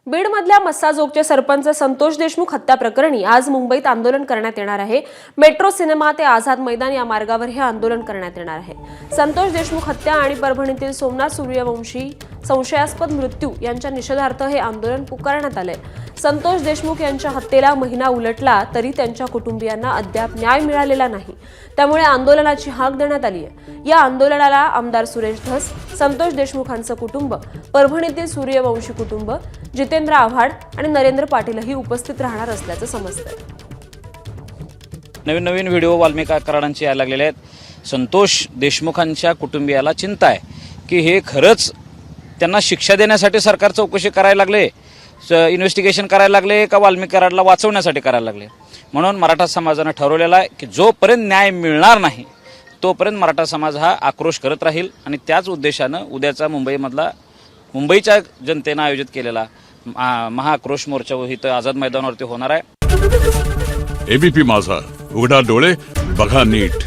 बीडमधल्या मस्साजोगचे सरपंच संतोष देशमुख हत्या प्रकरणी आज मुंबईत आंदोलन करण्यात येणार आहे। मेट्रो सिनेमा ते आझाद मैदान या मार्गावर हे आंदोलन करण्यात येणार आहे। संतोष देशमुख हत्या आणि परभणीतील सोमनाथ सूर्यवंशी संशयास्पद मृत्यू यांच्या निषेधार्थ हे आंदोलन पुकारण्यात आले। संतोष देशमुख यांच्या हत्येला महिना उलटला तरी त्यांच्या कुटुंबियांना अद्याप न्याय मिळालेला नाही, त्यामुळे आंदोलनाची हाक देण्यात आली आहे। या आंदोलनाला आमदार सुरेश धस, संतोष देशमुखांचं कुटुंब, परभणीतील सूर्यवंशी कुटुंब, जितेंद्र आव्हाड आणि नरेंद्र पाटीलही उपस्थित राहणार असल्याचं समजतंय। नवीन नवीन व्हिडिओ वाल्मिका कराडांचे यायला लागलेले आहेत। संतोष देशमुखांच्या कुटुंबियाला चिंता आहे की हे खरंच त्यांना शिक्षा देण्यासाठी सरकार चौकशी करायला लागले, इन्व्हेस्टिगेशन करायला लागले का वाल्मिका कराडला वाचवण्यासाठी करायला लागले। म्हणून मराठा समाजानं ठरवलेलं आहे की जोपर्यंत न्याय मिळणार नाही तोपर्यंत मराठा समाज हा आक्रोश करत राहील आणि त्याच उद्देशानं उद्याचा मुंबईच्या जनतेनं आयोजित केलेला महाआक्रोश मोर्चा इथं आझाद मैदानावरती होणार आहे। एबीपी माझा, उघडा डोळे बघा नीट।